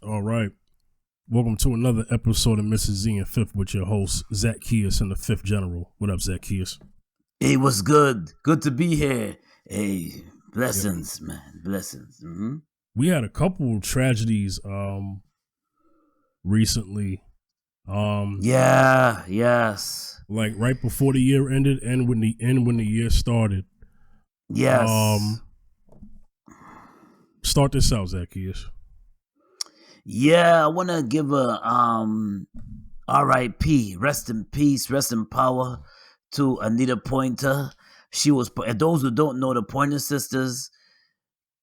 All right. Welcome to another episode of Mrs. Z and Fifth with your host, Zacchaeus and the Fifth General. What up, Zacchaeus? Hey, what's good? Good to be here. Hey, Yep. blessings, man. Blessings. We had a couple tragedies recently. Yeah, yes. Like right before the year ended and when the year started. Yes. Um Start this out, Zacchaeus. Yeah, I wanna give a R.I.P. Rest in peace, rest in power to Anita Pointer. She was and those who don't know, the Pointer Sisters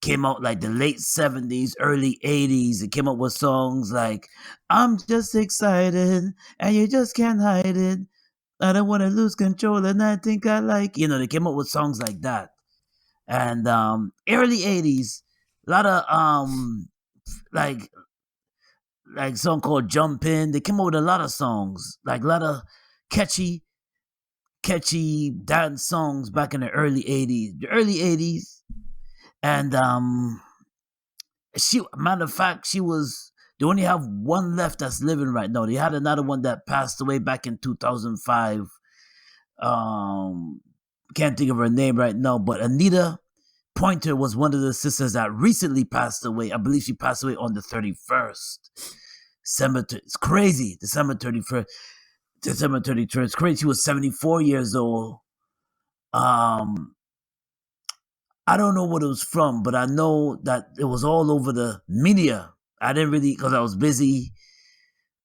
came out like the late 70s, early 80s. It came up with songs like I'm just excited and you just can't hide it. I don't want to lose control and I think I like, they came up with songs like that. And early 80s, a lot of like song called Jump In. They came up with a lot of songs, like a lot of catchy dance songs back in the early 80s. The early 80s. And she matter of fact, they only have one left that's living right now. They had another one that passed away back in 2005. Um can't think of her name right now, but Anita Pointer was one of the sisters that recently passed away. I believe she passed away on the 31st. It's crazy. December 31st. December 31st. It's crazy. She was 74 years old. Um, I don't know what it was from, but I know that it was all over the media. I didn't really, because I was busy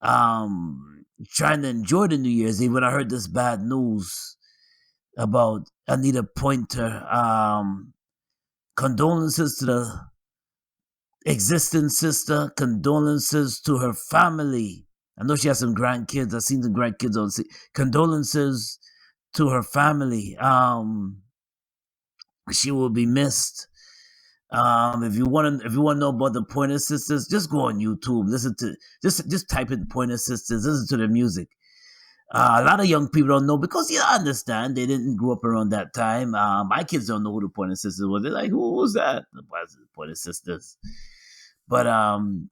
trying to enjoy the New Year's Eve when I heard this bad news about Anita Pointer. Condolences to the existing sister, condolences to her family. I know she has some grandkids. I've seen the grandkids on. Condolences to her family. She will be missed. If you want to know about the Pointer Sisters, just go on YouTube. Listen to just type in Pointer Sisters. Listen to their music. A lot of young people don't know because I understand they didn't grow up around that time. My kids don't know who the Pointer Sisters were. They're like, who was that? The Pointer Sisters. But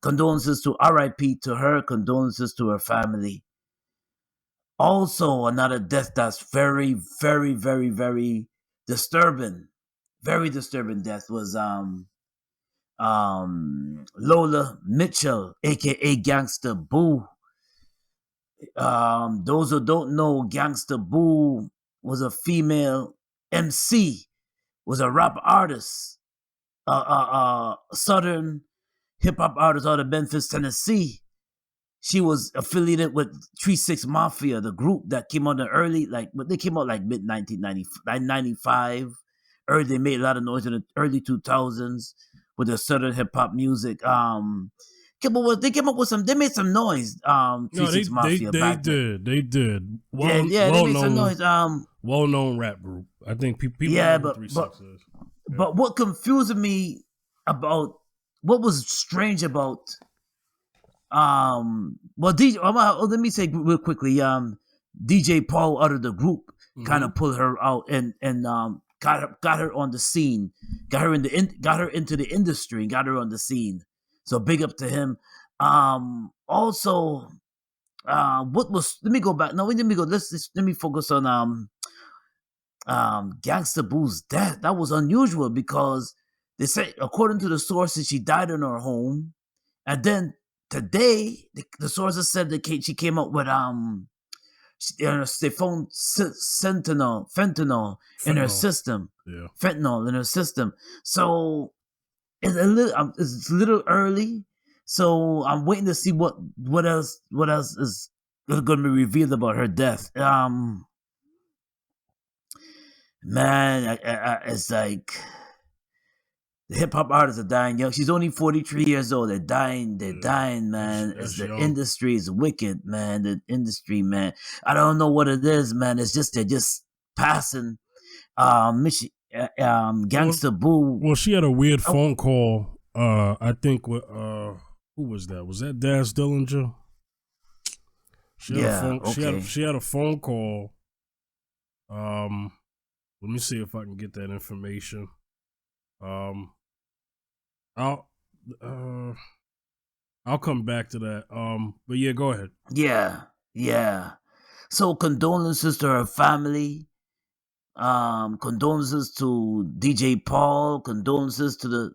condolences to R.I.P. to her. Condolences to her family. Also, another death that's very, very, very, very disturbing. Very disturbing death was Lola Mitchell, aka Gangsta Boo. Those who don't know, Gangsta Boo was a female MC, was a rap artist, Southern hip hop artist out of Memphis, Tennessee. She was affiliated with 3 6 Mafia, the group that came out in the early, but they came out like mid 1995. Early, they made a lot of noise in the early 2000s with their Southern hip hop music. They made some noise. Three No, they Six they Mafia they back then. did. They did. Yeah, yeah, they Well made some known noise. rap group. I think people Yeah, know who but Three but Six is. Yeah. but what confused me about what was strange about well, let me say real quickly. DJ Paul out of the group kind Mm-hmm. of pulled her out and got her on the scene, got her into the industry, and got her on the scene. So big up to him. Also, what was? Let me go back. No, let me go. Let me focus on Gangsta Boo's death. That was unusual because they say, according to the sources, she died in her home, and then today the sources said that she came up with they found fentanyl in her Fentanyl. system, Yeah. fentanyl in her system. So it's a little early. So I'm waiting to see what else is going to be revealed about her death. Man, it's like the hip hop artists are dying young. She's only 43 years old. They're Yeah. dying, man. It's That's the young. industry is wicked, man. The industry, man. I don't know what it is, man. It's just they're just passing. Well, Gangsta Boo. well, she had a weird Oh, phone call. I think with who was that? Was that Daz Dillinger? She had a yeah, phone. okay. She had a phone call. Um, Let me see if I can get that information. Um, I'll uh, I'll come back to that. But yeah, go ahead. Yeah. So condolences to her family. Condolences to DJ Paul. Condolences to the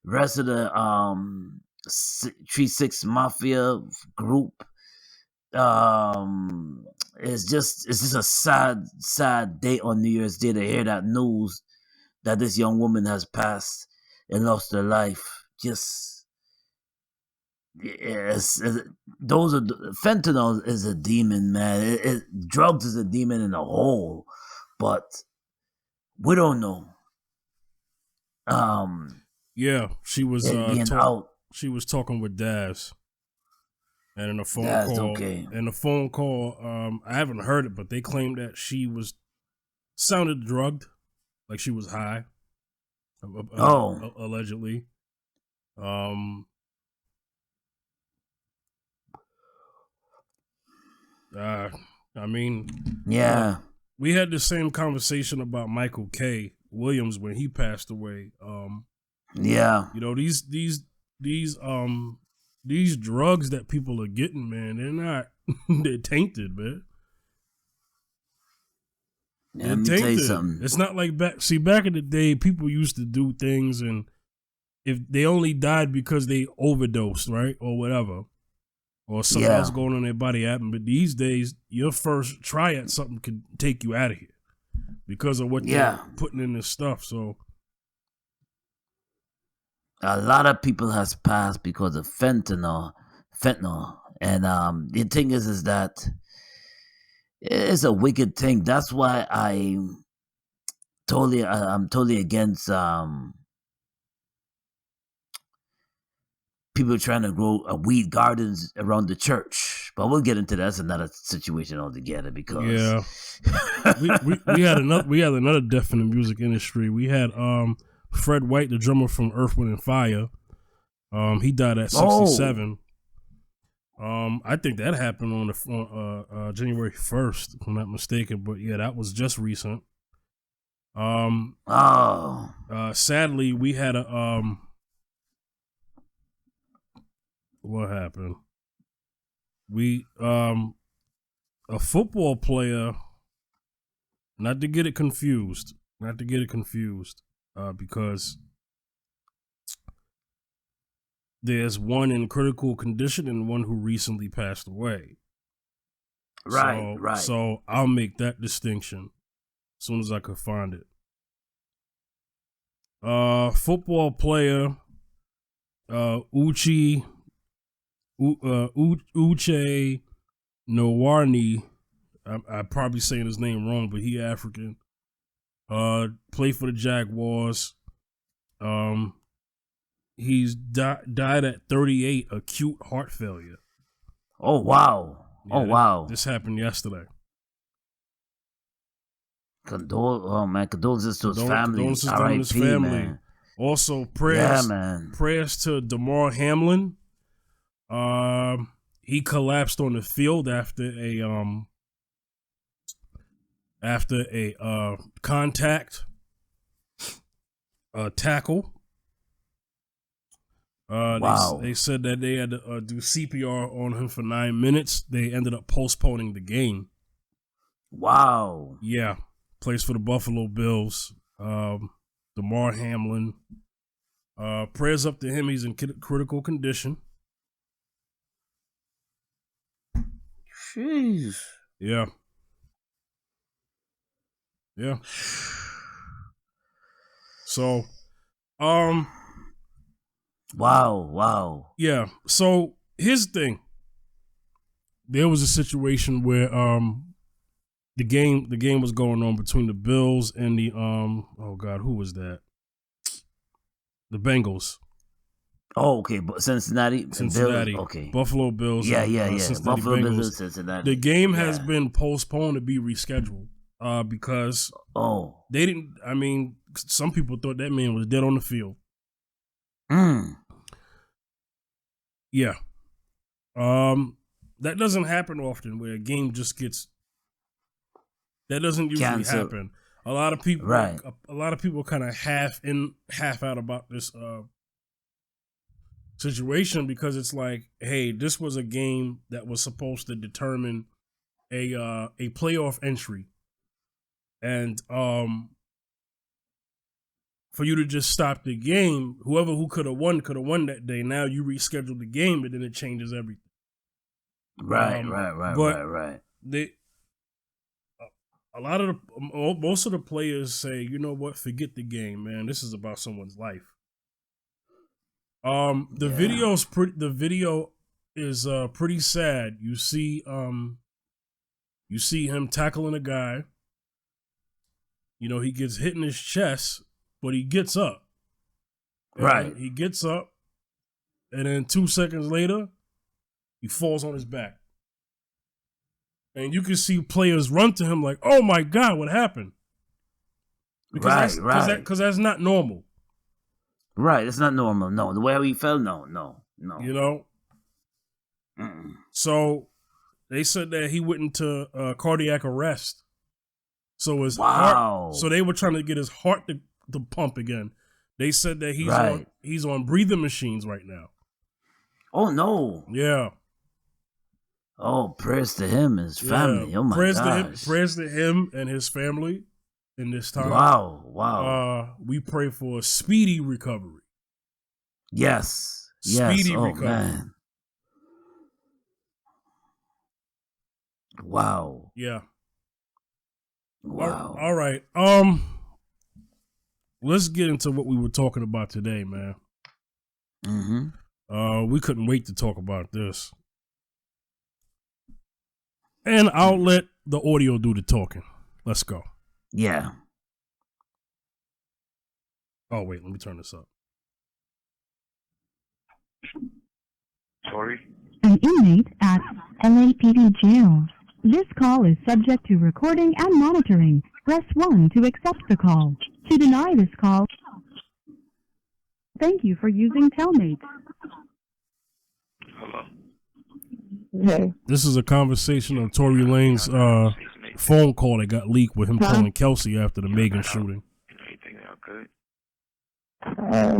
rest of the 3-6 Mafia group. It's just a sad day on New Year's Day to hear that news that this young woman has passed and lost her life. Just yes, those are fentanyl is a demon, man. Drugs is a demon in a whole, but we don't know. Yeah, she was It being out. She was talking with Daz, and in a phone That's call, okay. I haven't heard it, but they claimed that she sounded drugged, like she was high. Allegedly. I mean, Yeah. We had the same conversation about Michael K. Williams when he passed away. Yeah. You know, these drugs that people are getting, man, they're not they're tainted, man. Yeah, let me tell you something. It's not like back in the day, people used to do things and if they only died because they overdosed, right? Or whatever. Or something else going on in their body happened. But these days, your first try at something can take you out of here because of what they're putting in this stuff. So a lot of people has passed because of fentanyl. And the thing is that it's a wicked thing. That's why I'm totally against people trying to grow weed gardens around the church. But we'll get into that. That's another situation altogether because we had another death in the music industry. We had Fred White, the drummer from Earth, Wind and Fire. He died at 67. I think that happened on January 1st, if I'm not mistaken. But yeah, that was just recent. Sadly, we had a what happened? We a football player, not to get it confused, because there's one in critical condition and one who recently passed away. Right. So I'll make that distinction as soon as I could find it. Football player, Uche Nwarni. I'm probably saying his name wrong, but he African. Played for the Jaguars. He's died at 38, acute heart failure. Oh wow! Yeah, wow! This happened yesterday. Condolences to his family. Condolences to his family. Man. Also, prayers to DeMar Hamlin. He collapsed on the field after a contact tackle. They said that they had to do CPR on him for 9 minutes. They ended up postponing the game. Wow. Yeah. Plays for the Buffalo Bills. DeMar Hamlin. Prayers up to him. He's in critical condition. Jeez. Yeah. So, Wow. Yeah. So here's the thing. There was a situation where the game was going on between the Bills and the oh God, who was that? The Bengals. Oh, okay, but Cincinnati. Bills, okay. Buffalo Bills. Yeah. Cincinnati Buffalo Bengals. Bills, Cincinnati. The game has been postponed to be rescheduled because they didn't. I mean, some people thought that man was dead on the field. Yeah. That doesn't happen often where a game just gets. That doesn't usually happen. A lot of people, kind of half in, half out about this situation because it's like, hey, this was a game that was supposed to determine a playoff entry, and for you to just stop the game, who could have won that day. Now you reschedule the game, and then it changes everything. Right. They, a lot of most of the players say, you know what, forget the game, man. This is about someone's life. The video is pretty sad. You see him tackling a guy. You know, he gets hit in his chest, but he gets up. Right. He gets up, and then 2 seconds later, he falls on his back. And you can see players run to him like, "Oh my God, what happened?" Because that's not normal. Right, it's not normal. No, the way he fell, no. You know. So they said that he went into cardiac arrest. So his heart. So they were trying to get his heart to pump again. They said that he's on breathing machines right now. Oh no. Yeah. Oh, prayers to him and his family. Oh my gosh. Prayers to him and his family in this time. Wow. We pray for a speedy recovery. Yes. Speedy recovery. Man. Wow. Yeah. Wow. All right. Let's get into what we were talking about today, man. We couldn't wait to talk about this. And I'll let the audio do the talking. Let's go. Yeah. Oh, wait, let me turn this up. Tory? An inmate at LAPD jail. This call is subject to recording and monitoring. Press 1 to accept the call. To deny this call, thank you for using Telmate. Hello? Hey. This is a conversation on Tory Lanez phone call that got leaked with him calling Kelsey after the Megan shooting. Anything out good?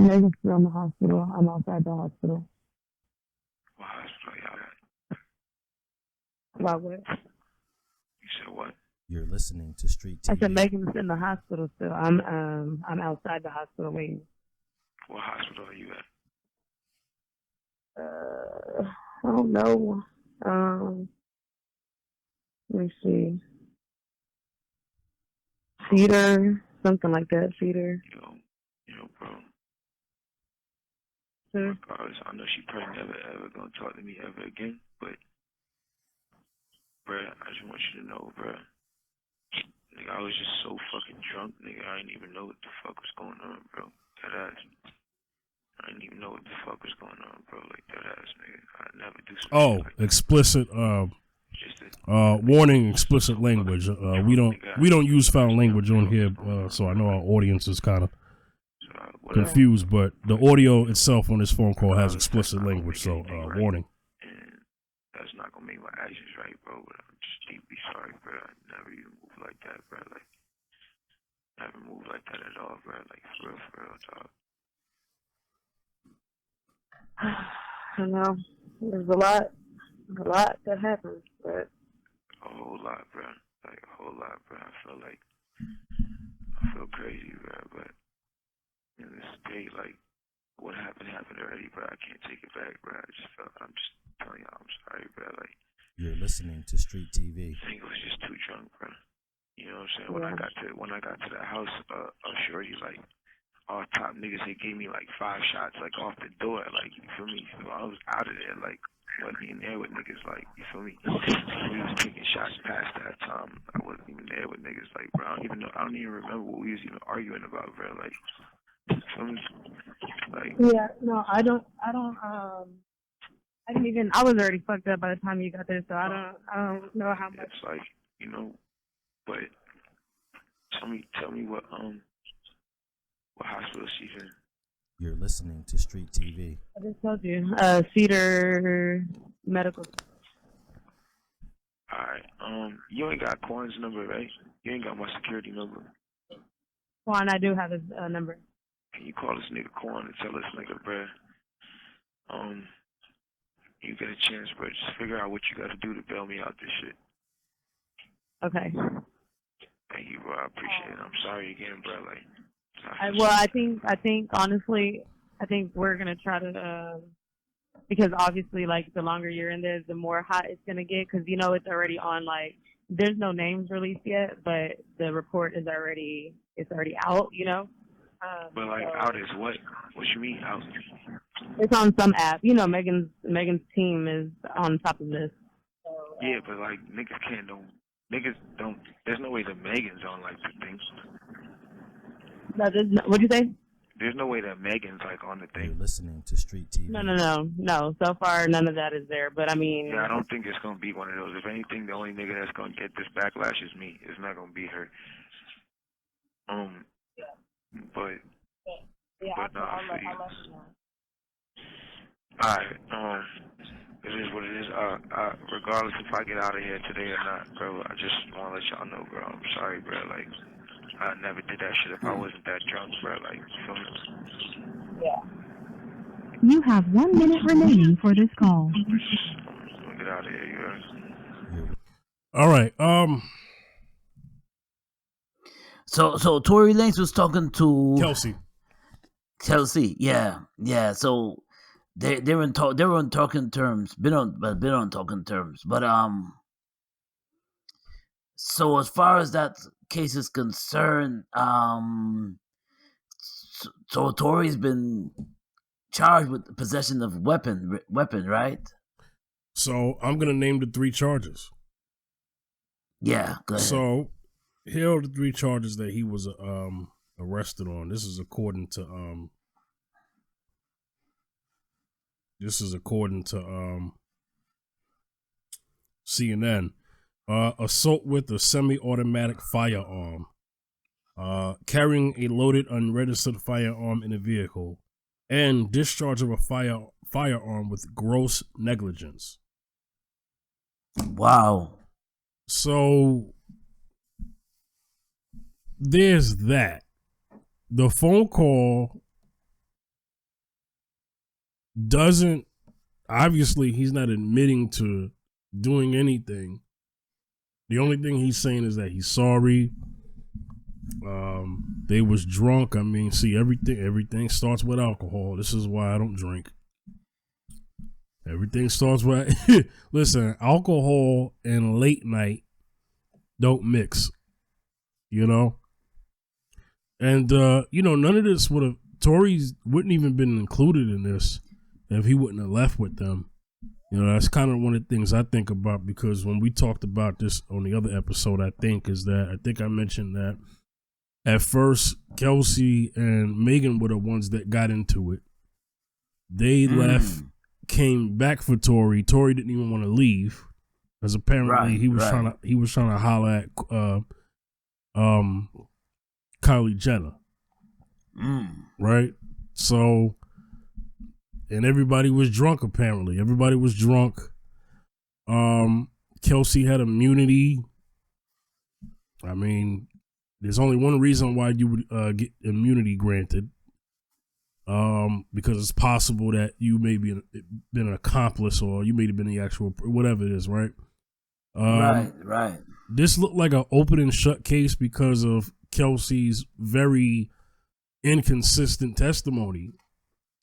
Megan's still in the hospital. I'm outside the hospital. What hospital y'all at? About what? You said what? You're listening to Street TV. I said Megan's in the hospital still. I'm outside the hospital waiting. What hospital are you at? I don't know. Let me see. Cedar, something like that. Cedar. Yo, bro. Sure. Regardless, I know she probably never ever gonna talk to me ever again, but bruh, I just want you to know, bruh. Nigga, I was just so fucking drunk, nigga. I didn't even know what the fuck was going on, bro. That ass. I didn't even know what the fuck was going on, bro. Like that ass, nigga. I never do something like that. Explicit. Warning, explicit language. We don't use foul language on here, so I know our audience is kind of confused. But the audio itself on this phone call has explicit language, so warning. And that's not gonna make my actions right, bro. But I'm just deeply sorry, bro. I never even moved like that, bro. Like, never moved like that at all, bro. Like for real, dog. I know. There's a lot that happens, but a whole lot, bro. Like a whole lot, bro. I feel crazy, bro. But in this day, like what happened already, bro. I can't take it back, bro. I'm just telling y'all, I'm sorry, bro. Like you're listening to Street TV. I think I was just too drunk, bro. You know what I'm saying? Yeah. When I got to the house, shorty like all top niggas, they gave me like 5 shots like off the door, like you feel me? So I was out of there, like wasn't even there with niggas, like you feel me? We was taking shots past that time. I wasn't even there with niggas, like bro. I don't even remember what we was even arguing about, bro. Like you feel me? Like yeah, no, I didn't even. I was already fucked up by the time you got there, so I don't know how much. It's like, you know, but tell me what hospital she's in. You're listening to Street TV. I just told you. Cedar Medical. Alright. You ain't got Quan's number, right? You ain't got my security number. Quan, I do have his number. Can you call this nigga Quan and tell this nigga, bruh, you get a chance, bro, just figure out what you got to do to bail me out this shit. Okay. Thank you, bro. I appreciate it. I'm sorry again, bro. Like, I think honestly, I think we're gonna try to, because obviously, like, the longer you're in there, the more hot it's gonna get, because it's already on, like, there's no names released yet, but the report is already out, but like, out is what? What you mean out? It's on some app. Megan's team is on top of this. So, yeah, but like, niggas don't. There's no way that Megan's on like the thing. What'd you say? There's no way that Megan's like on the thing. You're listening to Street TV. No. So far, none of that is there. But I mean, yeah, I don't think it's gonna be one of those. If anything, the only nigga that's gonna get this backlash is me. It's not gonna be her. But no, I'll I let see. you know. Alright, it is what it is. Regardless if I get out of here today or not, bro, I just wanna let y'all know, bro. I'm sorry, bro. Like, I never did that shit if I wasn't that drunk, bro. Like, you feel me? Yeah. You have 1 minute remaining for this call. I'm gonna get out of here, you heard? All right. So Tory Lanez was talking to Kelsey. Yeah. So they were on talking terms. Been on talking terms. But so as far as that case is concerned, so Tory's been charged with possession of weapon, right? So I'm gonna name the 3 charges. Yeah, go ahead. So here are the 3 charges that he was arrested on. This is according to CNN. Assault with a semi-automatic firearm, carrying a loaded unregistered firearm in a vehicle, and discharge of a firearm with gross negligence. Wow. So there's that. The phone call doesn't, obviously he's not admitting to doing anything. The only thing he's saying is that he's sorry. They was drunk. I mean, see, everything starts with alcohol. This is why I don't drink. Everything starts with listen, alcohol and late night don't mix. And none of this would have, Tory's wouldn't even been included in this if he wouldn't have left with them. That's kind of one of the things I think about, because when we talked about this on the other episode, I think I mentioned that at first Kelsey and Megan were the ones that got into it. They left, came back for Tory. Tory didn't even want to leave, because apparently he was trying to holler at Kylie Jenner. Right? So, and everybody was drunk, apparently. Everybody was drunk. Kelsey had immunity. I mean, there's only one reason why you would get immunity granted. Because it's possible that you may be been an accomplice, or you may have been the actual, whatever it is, right? Right. This looked like an open and shut case because of Kelsey's very inconsistent testimony.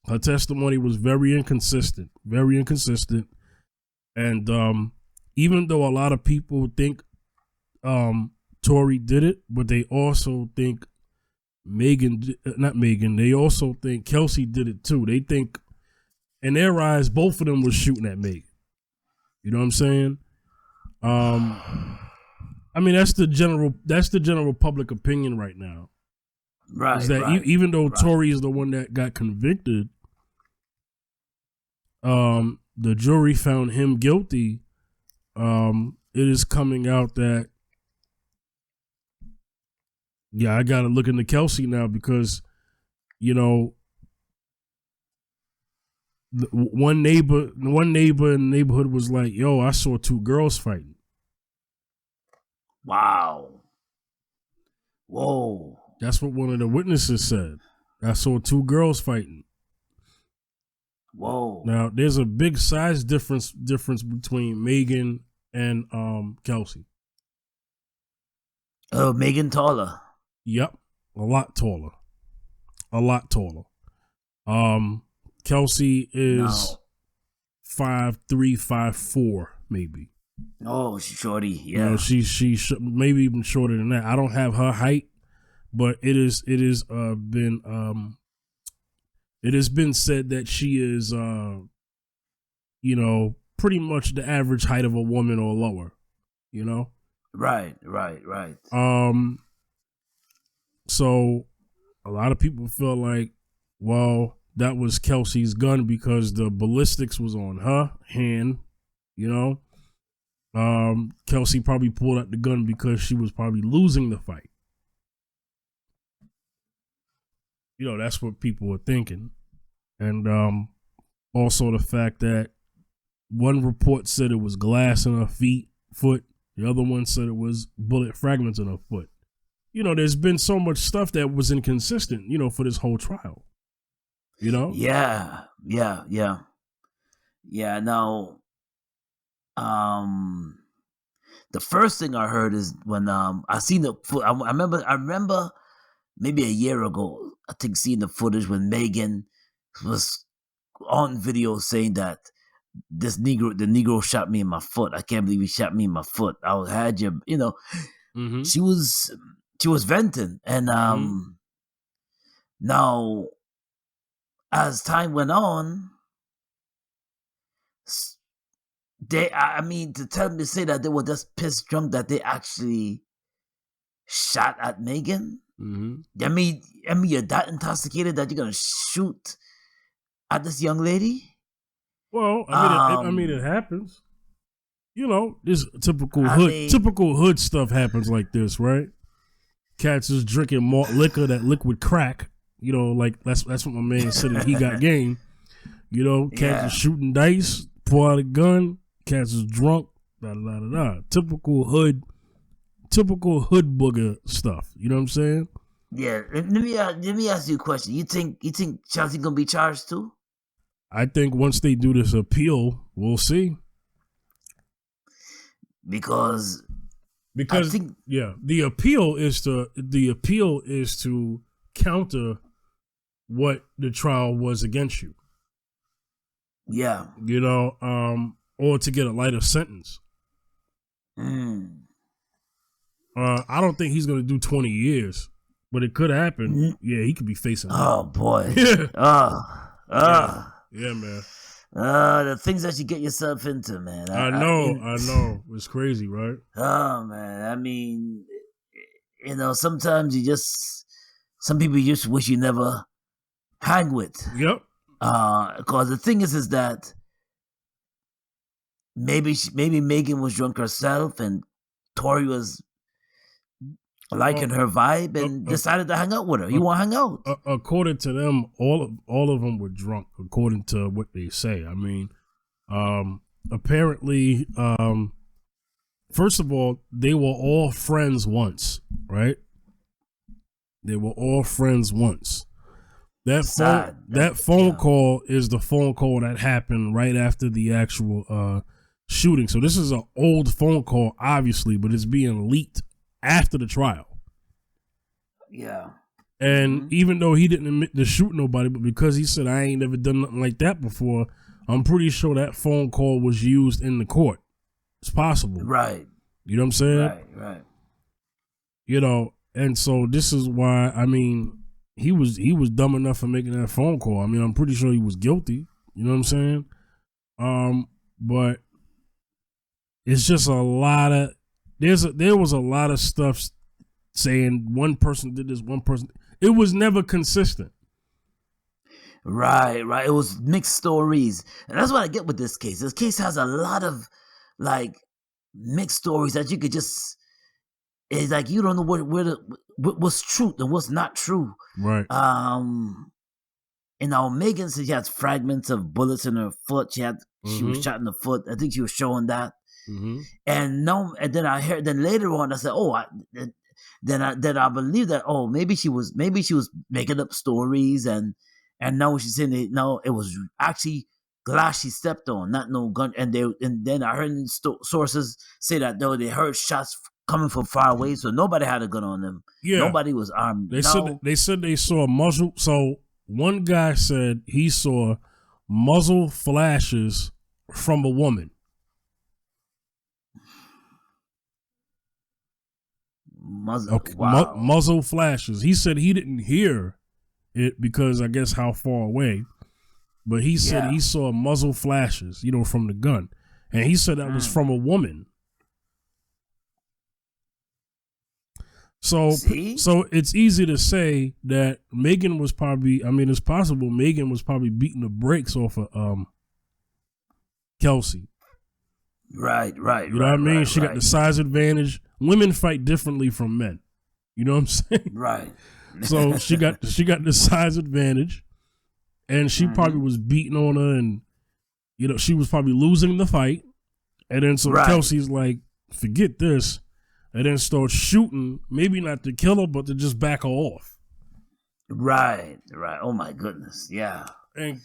Her testimony was very inconsistent. And even though a lot of people think Tory did it, but they also think they also think Kelsey did it too. They think, in their eyes, both of them was shooting at Megan. You know what I'm saying? I mean, that's the general public opinion right now. Right. Is that even though Tory is the one that got convicted, the jury found him guilty. It is coming out that, I got to look into Kelsey now, because, one neighbor in the neighborhood was like, "Yo, I saw 2 girls fighting." Wow. Whoa. That's what one of the witnesses said. I saw 2 girls fighting. Whoa. Now, there's a big size difference between Megan and Kelsey. Oh, Megan taller. Yep, a lot taller. Kelsey is 5'3", 5'4", maybe. Oh, shorty, yeah. You know, she maybe even shorter than that. I don't have her height, but it has been said that she is pretty much the average height of a woman or lower, you know? Right. So a lot of people feel like, well, that was Kelsey's gun because the ballistics was on her hand, you know? Kelsey probably pulled out the gun because she was probably losing the fight. You know, that's what people were thinking. And also the fact that one report said it was glass in her foot. The other one said it was bullet fragments in her foot. You know, there's been so much stuff that was inconsistent, you know, for this whole trial. You know? Yeah. Now, the first thing I heard is when I seen the I remember maybe a year ago, I think, seeing the footage when Megan was on video saying that the Negro shot me in my foot. I can't believe he shot me in my foot. Mm-hmm. She was venting, and now as time went on, to say that they were just pissed drunk that they actually shot at Megan. Mm-hmm. I mean, you're that intoxicated that you're gonna shoot at this young lady? Well, I mean, it happens. You know, this typical hood stuff happens like this, right? Cats is drinking malt liquor, that liquid crack. You know, like that's what my man said that he got game. You know, cats is shooting dice, pull out a gun. Cats is drunk. Typical hood booger stuff. You know what I'm saying? Yeah. Let me ask you a question. You think Chelsea gonna be charged too? I think once they do this appeal, we'll see. Because the appeal is to counter what the trial was against you. Yeah. You know, or to get a lighter sentence. I don't think he's gonna do 20 years, but it could happen. Yeah, he could be facing. Oh boy. Yeah, man. The things that you get yourself into, man. I know. It's crazy, right? Oh man. I mean, you know, sometimes some people you just wish you never hang with. Yep. Because the thing is that maybe Megan was drunk herself and Tory was liking her vibe and decided to hang out with her. You want to hang out? According to them, all of them were drunk. According to what they say, I mean, apparently, first of all, they were all friends once, right? They were all friends once. That phone call is the phone call that happened right after the actual shooting. So this is an old phone call, obviously, but it's being leaked after the trial. Yeah. And even though he didn't admit to shoot nobody, but because he said, I ain't never done nothing like that before, I'm pretty sure that phone call was used in the court. It's possible. Right. You know what I'm saying? Right. You know, and so this is why, I mean, he was dumb enough for making that phone call. I mean, I'm pretty sure he was guilty. You know what I'm saying? But it's just a lot of, there was a lot of stuff saying one person did this, one person. It was never consistent. Right. It was mixed stories. And that's what I get with this case. This case has a lot of, like, mixed stories that you could just, it's like you don't know what's truth and what's not true. Right. You know, Megan said she had fragments of bullets in her foot. She was shot in the foot. I think she was showing that. Mm-hmm. And then later on I said, then I believe that maybe she was making up stories and And now she's saying that now it was actually glass she stepped on, not no gun. And then I heard sources say that though they heard shots coming from far away, so nobody had a gun on them. Yeah, nobody was armed. They said they saw muzzle. So one guy said he saw muzzle flashes from a woman. Muzzle flashes. He said he didn't hear it because I guess how far away, but he said he saw muzzle flashes, from the gun, and he said that was from a woman. So it's easy to say that Megan was probably. I mean, it's possible Megan was probably beating the brakes off of Kelsey. Right. You know what I mean? She got the size advantage. Women fight differently from men. You know what I'm saying? Right. So she got the size advantage, and she probably was beating on her, and she was probably losing the fight, and then Kelsey's like, forget this, and then starts shooting, maybe not to kill her, but to just back her off. Right. Oh my goodness, yeah. And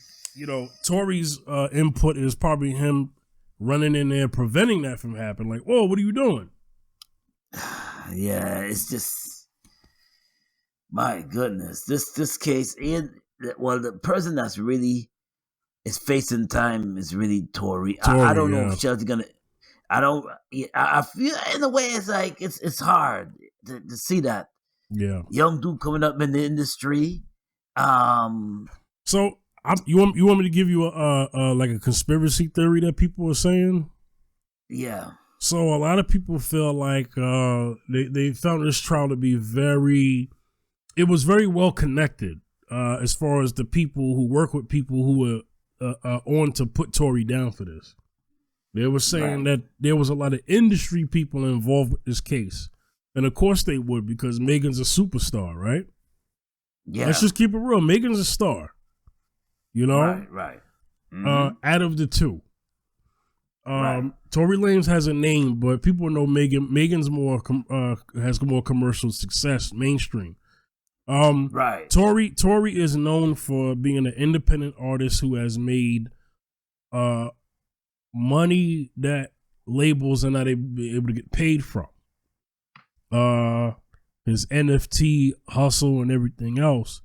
Tory's input is probably him running in there, preventing that from happening. Like, whoa, what are you doing? Yeah, it's just, my goodness, this case, the person that's really is facing time is really Tory. I don't know if Shelly's gonna. I feel in a way it's like it's hard to see that. Yeah, young dude coming up in the industry. So you want me to give you a like a conspiracy theory that people are saying? Yeah. So a lot of people feel like they found this trial to be very well connected as far as the people who work with people who were on to put Tory down for this. They were saying that there was a lot of industry people involved with this case. And of course they would, because Megan's a superstar, right? Yeah. Let's just keep it real. Megan's a star. Right. Mm-hmm. Out of the two. Tory Lanez has a name, but people know Megan. Megan's has more commercial success, mainstream. Right. Tory is known for being an independent artist who has made money that labels are not able to get paid from. His NFT hustle and everything else,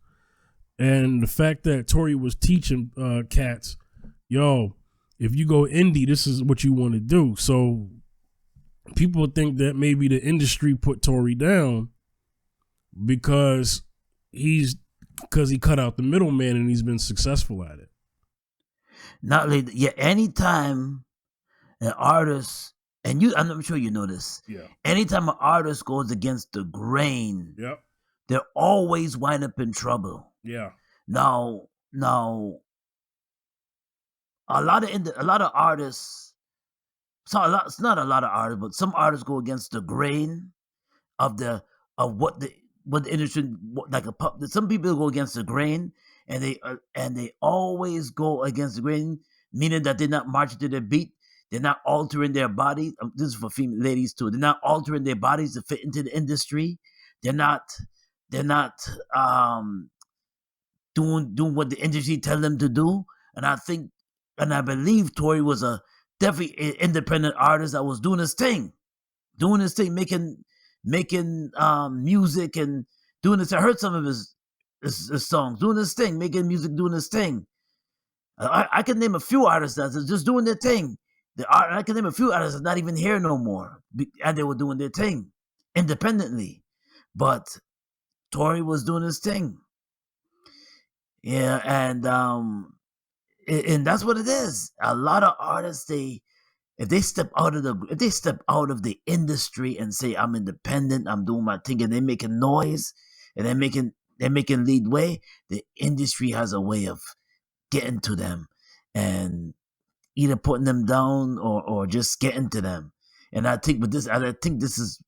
and the fact that Tory was teaching cats, if you go indie, this is what you want to do. So people think that maybe the industry put Tory down because he cut out the middleman and he's been successful at it. Not only, anytime an artist, and I'm sure you know this. Yeah. Anytime an artist goes against the grain, they're always wind up in trouble. Yeah. Now, a lot of artists. It's not a lot of artists, but some artists go against the grain of what the industry, like a pop. Some people go against the grain, and they always go against the grain, meaning that they're not marching to their beat. They're not altering their bodies. This is for female ladies too. They're not altering their bodies to fit into the industry. They're not doing what the industry tell them to do. And I believe Tory was a definitely an independent artist that was doing his thing, making music and doing this. I heard some of his songs, doing his thing, making music, doing his thing. I can name a few artists that are just doing their thing. I can name a few artists that's not even here no more, and they were doing their thing independently. But Tory was doing his thing. Yeah, and that's what it is. A lot of artists, if they step out of the industry and say, I'm independent, I'm doing my thing, and they're making noise and they're making lead way, the industry has a way of getting to them and either putting them down or just getting to them. And I think this is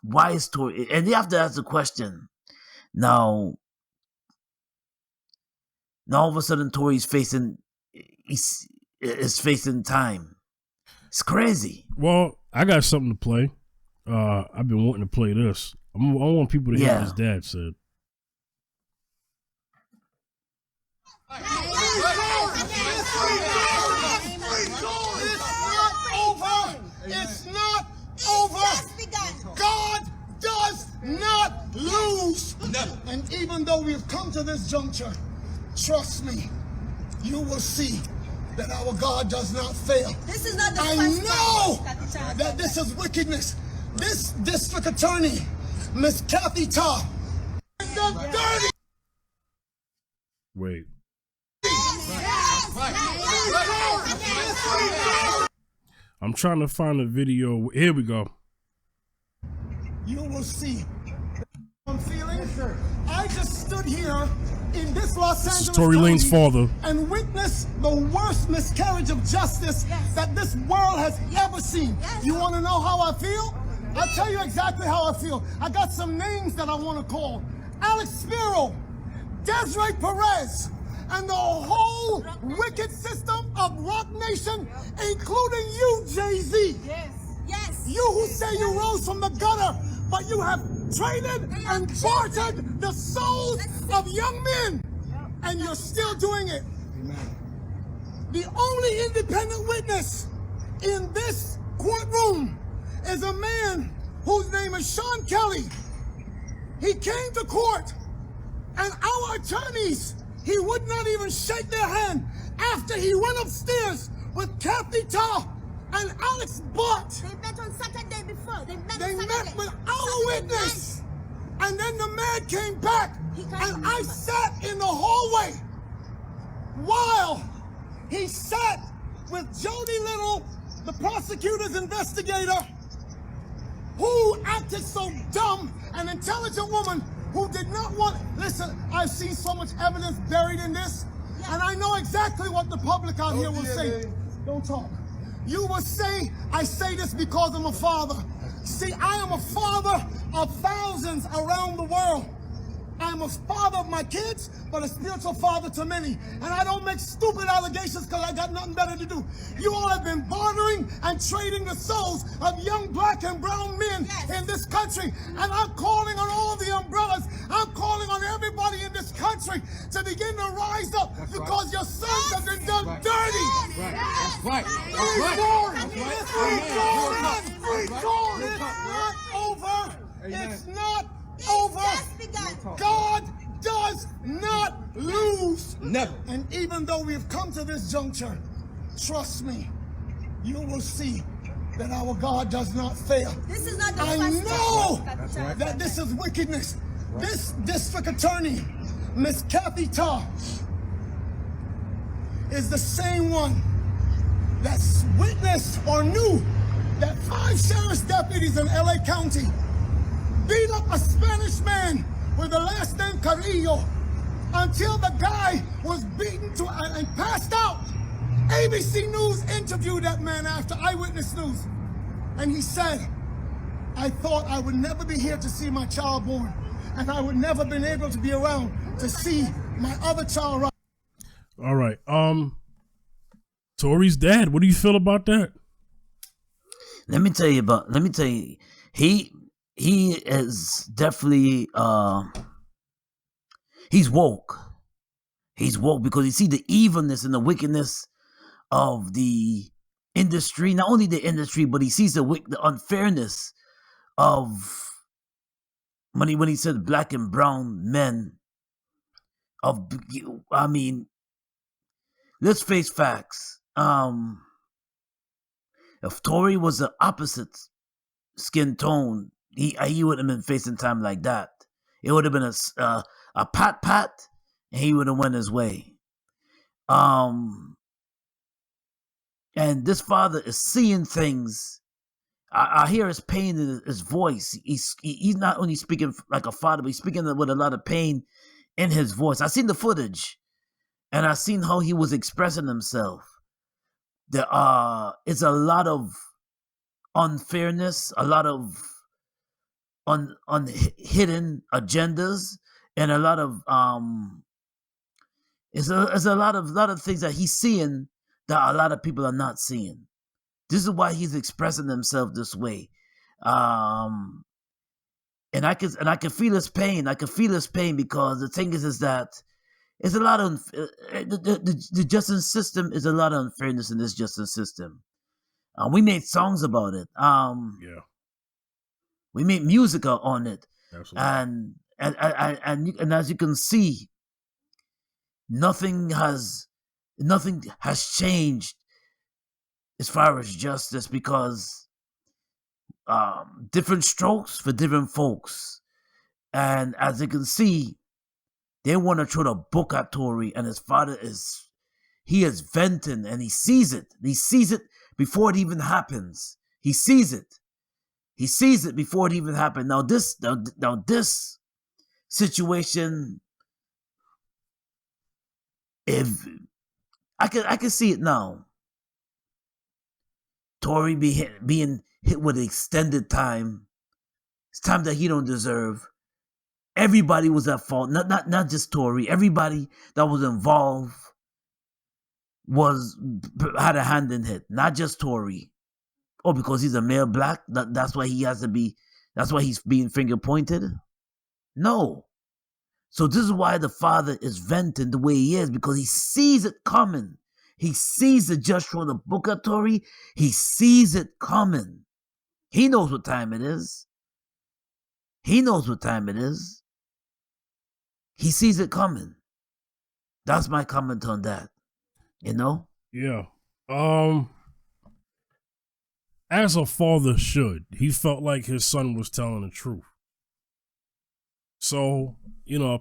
why is Tory, and you have to ask the question. Now all of a sudden Tory's facing time. It's crazy. Well, I got something to play. I've been wanting to play this. I want people to hear what his dad said. It's not over. God does not lose. Never. And even though we've come to this juncture, trust me, you will see that our God does not fail. This is not the I know that this is wickedness. This district attorney, Miss Kathy Todd, the dirty. Wait. I'm trying to find a video. Here we go. You will see. I'm feeling. I just stood here in this Los Angeles Tory Lanez father and witnessed the worst miscarriage of justice that this world has ever seen. You want to know how I feel? I'll tell you exactly how I feel. I got some names that I want to call. Alex Spiro, Desiree Perez, and the whole wicked system of Rock Nation, including you, Jay-Z. Yes. You who say you rose from the gutter, but you have traded and bartered the souls of young men, and you're still doing it. The only independent witness in this courtroom is a man whose name is Sean Kelly. He came to court, and our attorneys, he would not even shake their hand after he went upstairs with Kathy Taw and Alex Bott. They met on Saturday before. They met with our witness. And then the man came back, and I sat in the hallway while he sat with Jody Little, the prosecutor's investigator, who acted so dumb, an intelligent woman who did not want, listen, I've seen so much evidence buried in this, and I know exactly what the public out here will say. Don't talk. You will say, I say this because I'm a father. See, I am a father of thousands around the world. I'm a father of my kids, but a spiritual father to many. And I don't make stupid allegations because I got nothing better to do. You all have been bartering and trading the souls of young black and brown men in this country. And I'm calling on all the umbrellas. I'm calling on everybody in this country to begin to rise up because your sons have been done dirty. That's right. It's not over. God does not lose. Never. And even though we've come to this juncture, trust me, you will see that our God does not fail. This is not the I first know time. that this is wickedness. This district attorney, Miss Kathy Taw, is the same one that witnessed or knew that 5 sheriff's deputies in LA County beat up a Spanish man with the last name Carrillo until the guy was beaten to and passed out. ABC News interviewed that man after Eyewitness News, and he said, I thought I would never be here to see my child born, and I would never been able to be around to see my other child. All right. Tory's dad, what do you feel about that? Let me tell you, he is definitely he's woke. He's woke because you see the evilness and the wickedness of the industry, not only the industry, but he sees the unfairness of when he said black and brown men. I mean, let's face facts. If Tory was the opposite skin tone, he wouldn't have been facing time like that. It would have been a pat, and he would have went his way. And this father is seeing things. I hear his pain in his voice. He's not only speaking like a father, but he's speaking with a lot of pain in his voice. I seen the footage, and I seen how he was expressing himself. There is a lot of unfairness, a lot of hidden agendas, and a lot of it's a lot of things that he's seeing that a lot of people are not seeing. This is why he's expressing himself this way. And I can feel his pain. I can feel his pain because the thing is that it's a lot of the justice system is a lot of unfairness in this justice system. We made songs about it. Yeah, We made music on it, absolutely. and as you can see, nothing has changed as far as justice, because different strokes for different folks. And as you can see, they want to throw the book at Tory, and his father is venting, and he sees it. He sees it before it even happens. He sees it. He sees it before it even happened. Now this situation, if I can see it now. Tory being hit with extended time. It's time that he don't deserve. Everybody was at fault. Not just Tory. Everybody that was involved had a hand in it. Not just Tory. Oh, because he's a male black. That's why he has to be. That's why he's being finger pointed. No. So this is why the father is venting the way he is, because he sees it coming. He sees the judge throwing the book at Tory. He sees it coming. He knows what time it is. He knows what time it is. He sees it coming. That's my comment on that. You know? Yeah. As a father should, he felt like his son was telling the truth. So,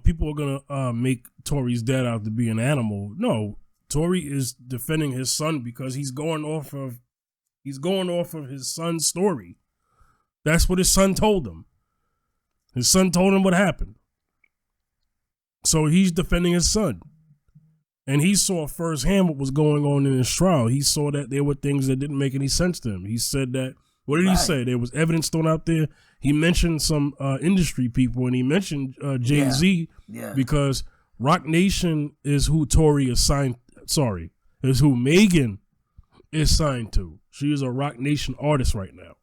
people are gonna make Tory's dad out to be an animal. No, Tory is defending his son because he's going off of his son's story. That's what his son told him. His son told him what happened. So he's defending his son. And he saw firsthand what was going on in his trial. He saw that there were things that didn't make any sense to him. He said that, what did he say? There was evidence thrown out there. He mentioned some industry people, and he mentioned Jay-Z because Rock Nation is who Tory is signed, is who Megan is signed to. She is a Rock Nation artist right now.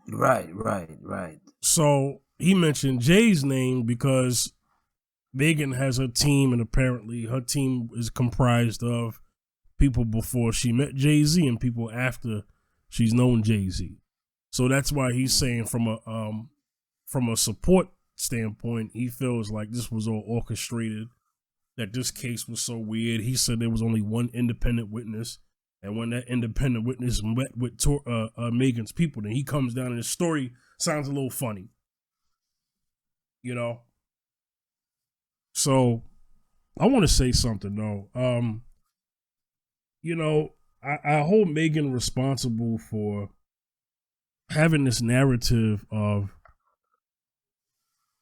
Right. So he mentioned Jay's name because Megan has her team, and apparently her team is comprised of people before she met Jay-Z and people after she's known Jay-Z. So that's why he's saying from a support standpoint, he feels like this was all orchestrated, that this case was so weird. He said there was only one independent witness, and when that independent witness met with Megan's people, then he comes down and his story sounds a little funny. So I want to say something though. I hold Megan responsible for having this narrative of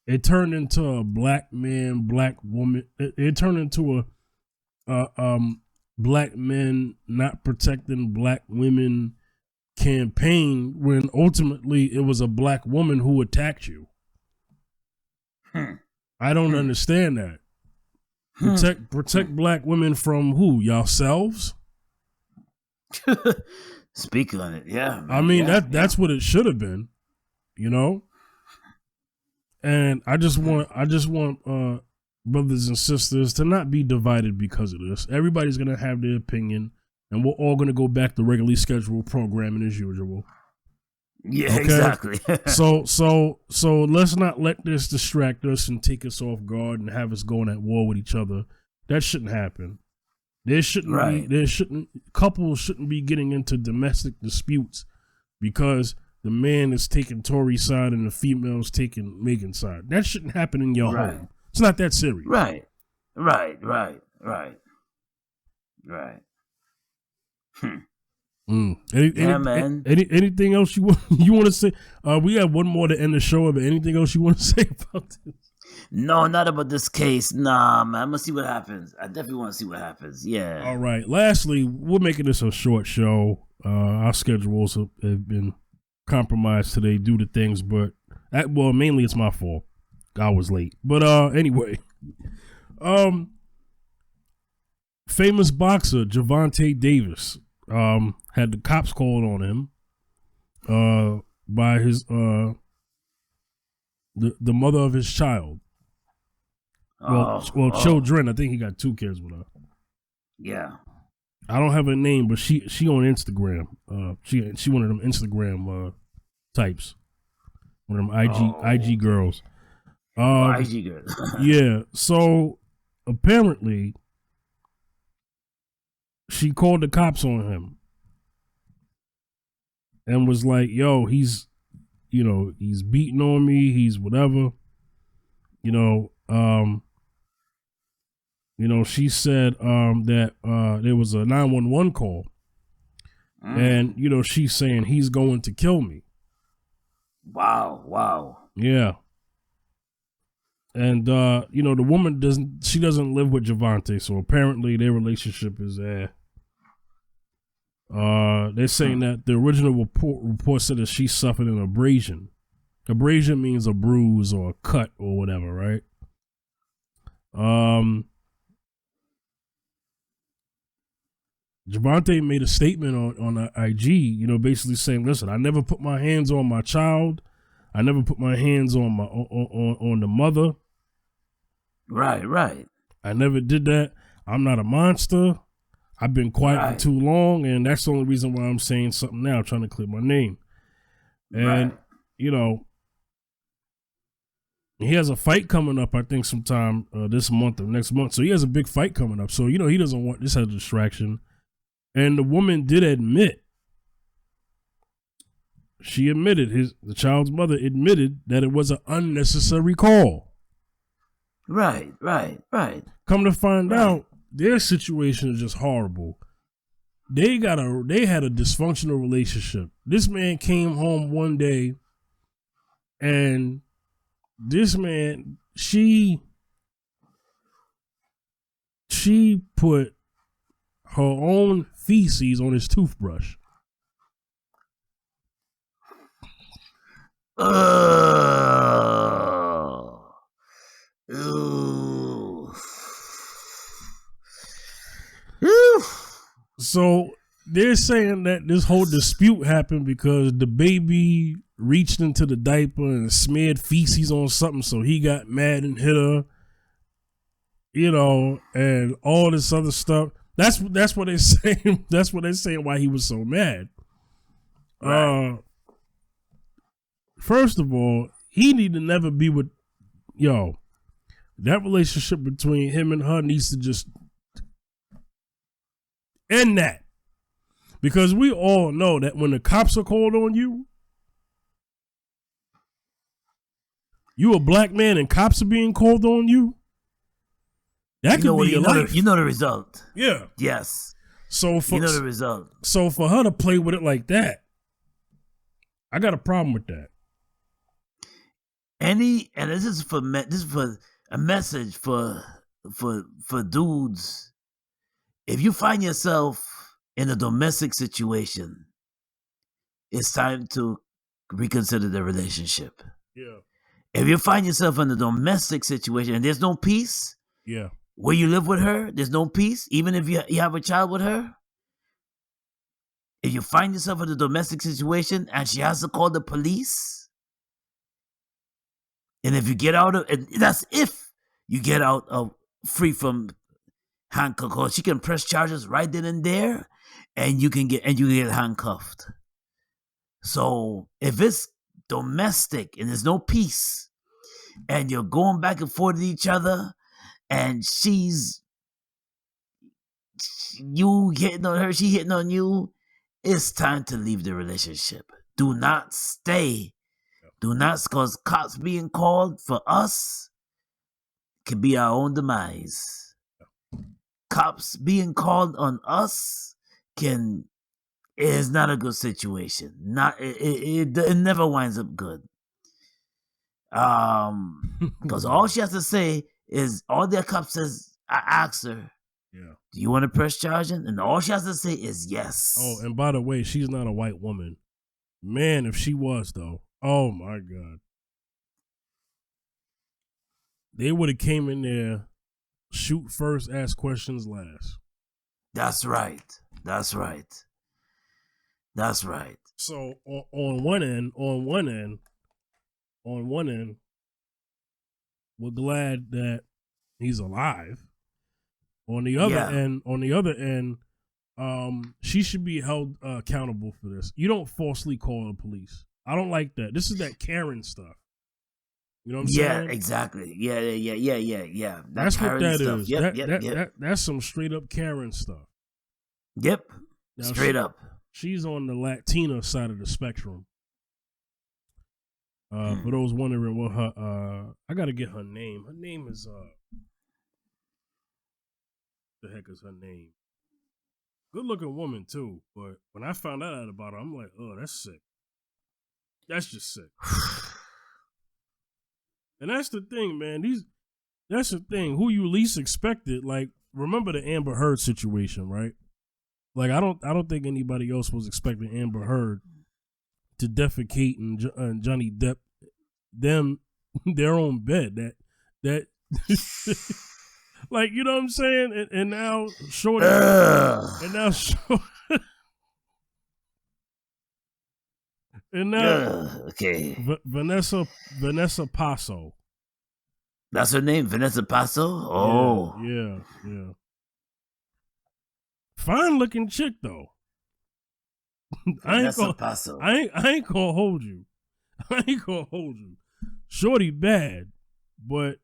it turned into a black man, black woman. It turned into a black men not protecting black women campaign when ultimately it was a black woman who attacked you. I don't understand that. Protect black women from who? Yourselves? Speak on it, yeah. Man. I mean, that's what it should have been, And I just want brothers and sisters to not be divided because of this. Everybody's gonna have their opinion, and we're all gonna go back to regularly scheduled programming as usual. Yeah, okay? Exactly. so let's not let this distract us and take us off guard and have us going at war with each other. That shouldn't happen. Couples shouldn't be getting into domestic disputes because the man is taking Tory's side and the female is taking Megan's side. That shouldn't happen in your home. It's not that serious. Right. Man. Anything else you want to say? We have one more to end the show, but anything else you want to say about this? No, not about this case. Nah, man. I'm gonna see what happens. I definitely want to see what happens. Yeah. All right. Lastly, we're making this a short show. Our schedules have been compromised today due to things, but mainly it's my fault. I was late. But anyway, famous boxer Gervonta Davis had the cops called on him by his the mother of his child. Children. I think he got 2 kids with her. Yeah. I don't have her name, but she on Instagram. She one of them Instagram types. One of them IG girls. IG girl. Yeah. So apparently, she called the cops on him and was like, "Yo, he's beating on me. He's whatever." She said that there was a 911 call, and she's saying he's going to kill me. Wow. Yeah. And the woman doesn't live with Javante, so apparently their relationship is they're saying that the original report said that she suffered an abrasion. Abrasion means a bruise or a cut or whatever, right? Javante made a statement on IG, basically saying, "Listen, I never put my hands on my child. I never put my hands on my on the mother. Right. I never did that. I'm not a monster. I've been quiet for too long, and that's the only reason why I'm saying something now, trying to clear my name." And he has a fight coming up, I think, sometime this month or next month. So he has a big fight coming up. So he doesn't want this as a distraction. And the woman did admit. She admitted, the child's mother admitted that it was an unnecessary call. Right. Come to find out, their situation is just horrible. They had a dysfunctional relationship. This man came home one day, and this man, she put her own feces on his toothbrush. So they're saying that this whole dispute happened because the baby reached into the diaper and smeared feces on something, so he got mad and hit her, and all this other stuff. That's what they're saying. That's what they're saying why he was so mad. Right. First of all, he need to never be with that relationship between him and her needs to just end that. Because we all know that when the cops are called on you, you a black man and cops are being called on you, that could be your life. You know the result. Yeah. Yes. So for, you know the result. So for her to play with it like that, I got a problem with that. And this is for a message for dudes. If you find yourself in a domestic situation, it's time to reconsider the relationship. Yeah. If you find yourself in a domestic situation and there's no peace, where you live with her, there's no peace, even if you have a child with her. If you find yourself in a domestic situation and she has to call the police, and if you get out of, and that's if you get out of free from handcuffs, she can press charges right then and there, and you get handcuffed. So if it's domestic and there's no peace, and you're going back and forth with each other, and you hitting on her, she hitting on you, it's time to leave the relationship. Do not stay. Do not, because cops being called for us can be our own demise. Cops being called on us is not a good situation. It never winds up good. Because all she has to say is, all the cop says, I asked her, do you want to press charging? And all she has to say is yes. Oh, and by the way, she's not a white woman. Man, if she was, though, oh my God. They would have came in there, shoot first, ask questions last. That's right. So on one end, we're glad that he's alive. On the other end, She should be held accountable for this. You don't falsely call the police. I don't like that. This is that Karen stuff. You know what I'm saying? Yeah, exactly. Yeah. That's what that stuff. is. Yep. That's some straight up Karen stuff. Yep. Now, Straight up. She's on the Latina side of the spectrum. For those wondering what her I gotta get her name. Her name is the heck is her name? Good looking woman too, but when I found out about her, I'm like, oh, that's sick. That's just sick. And that's the thing, man. That's the thing. Who you least expected, like, remember the Amber Heard situation, right? Like, I don't think anybody else was expecting Amber Heard to defecate in Johnny Depp their own bed. That like, you know what I'm saying? And now Shorty and now okay. Vanessa Paso. That's her name, Vanessa Paso? Oh. Yeah. Fine looking chick though. I ain't gonna hold you. Shorty bad, but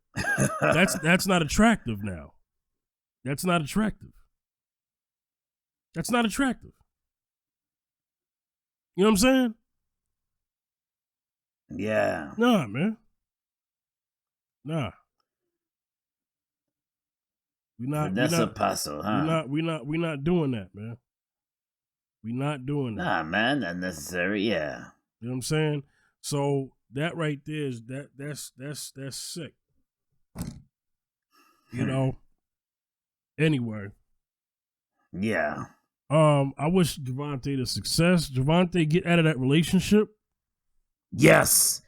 that's not attractive now. That's not attractive. You know what I'm saying? Yeah. Nah, man. Nah. Vanessa Paso, huh? We not doing that, man. We not doing that. Nah, man, unnecessary, yeah. You know what I'm saying? So that right there is that's sick. You know. Anyway. Yeah. I wish Javante the success. Javante, get out of that relationship. Yes.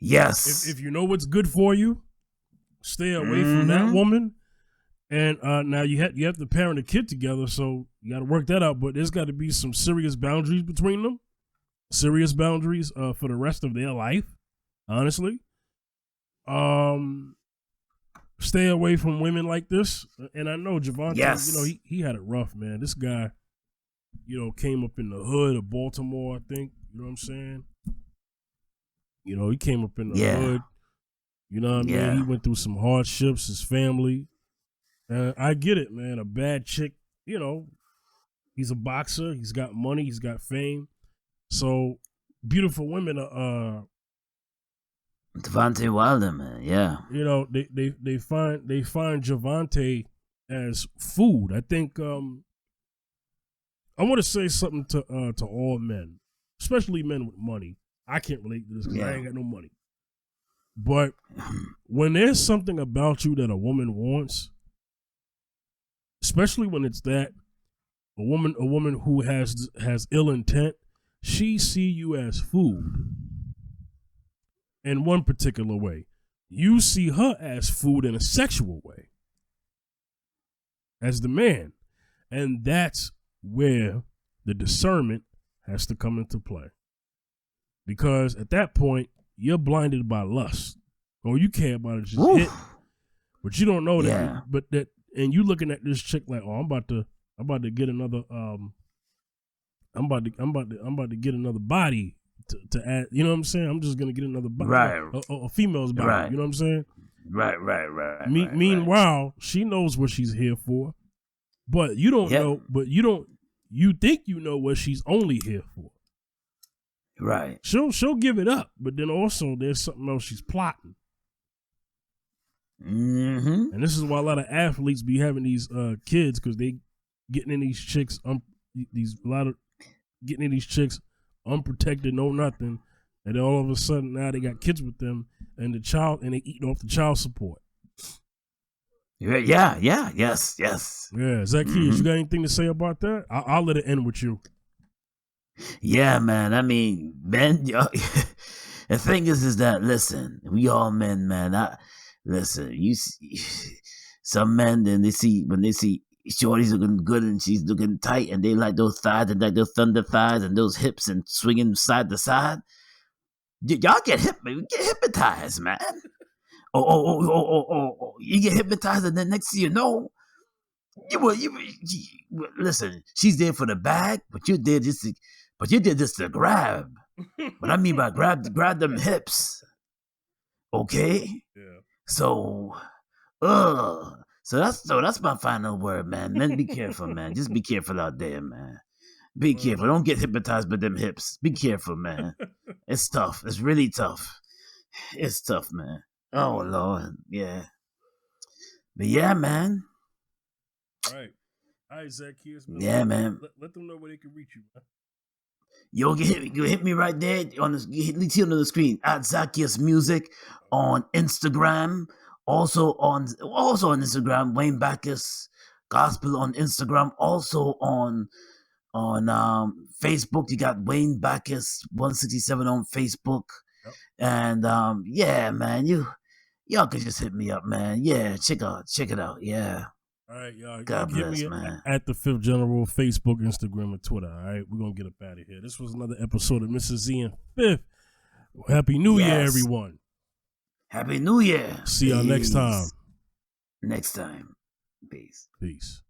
If you know what's good for you, stay away from that woman. And now you have to parent a kid together, so you got to work that out. But there's got to be some serious boundaries between them. Serious boundaries for the rest of their life. Honestly, stay away from women like this. And I know Javante, you know, he had it rough, man. This guy, you know, came up in the hood of Baltimore, I think. You know what I'm saying? You know, he came up in the hood. You know what I mean? He went through some hardships, his family. I get it, man. A bad chick, you know, he's a boxer. He's got money. He's got fame. So beautiful women are Devontae Wilder, man. Yeah. You know, they find Javante as food. I think I want to say something to all men, especially men with money. I can't relate to this because I ain't got no money. But when there's something about you that a woman wants, especially when it's that a woman who has ill intent, she see you as food in one particular way. You see her as food in a sexual way, as the man. And that's where the discernment has to come into play. Because at that point, you're blinded by lust. Or you care about it just hit. But you don't know that. And you looking at this chick like, oh, I'm about to get another I'm about to get another body to add. You know what I'm saying? I'm just gonna get another body, a female's body. You know what I'm saying? Right. Meanwhile, she knows what she's here for, but you don't know. But you think you know what she's only here for. Right. She'll give it up, but then also there's something else she's plotting. Mm-hmm. And this is why a lot of athletes be having these kids, because they getting in these chicks getting in these chicks unprotected, no nothing, and then all of a sudden now they got kids with them, and they eating off the child support. Yes. Yeah, Zach Hughes, you got anything to say about that? I'll let it end with you. Yeah, man. I mean, men. The thing is that listen, we all men, man. Listen, you see, some men, then when they see Shorty's looking good and she's looking tight, and they like those thighs and like those thunder thighs and those hips and swinging side to side. Y'all get hypnotized, man. Oh, you get hypnotized, and then next thing you know, Listen. She's there for the bag, but you did this. But you did this to grab. What I mean by grab them hips. Okay. Yeah. So that's my final word, man. Men, be careful, man. Just be careful out there, man. Be careful. Don't get hypnotized by them hips. Be careful, man. It's tough. It's really tough. It's tough, man. Oh Lord, yeah. But yeah, man. All right, Zacchaeus. Yeah, man. Let them know where they can reach you, man. Yo, you hit me right there on the screen at Zacchaeus Music on Instagram. Also on Instagram, Wayne Bacchus Gospel on Instagram. Also on Facebook, you got Wayne Bacchus 167 on Facebook. Yep. And yeah, man, y'all can just hit me up, man. Yeah, check it out. Yeah. All right, y'all. God bless, me man. At the Fifth General, Facebook, Instagram, and Twitter. All right, we're gonna get up out of here. This was another episode of Mrs. Z and Fifth. Happy New Year, everyone. Happy New Year. See y'all next time. Next time. Peace. Peace.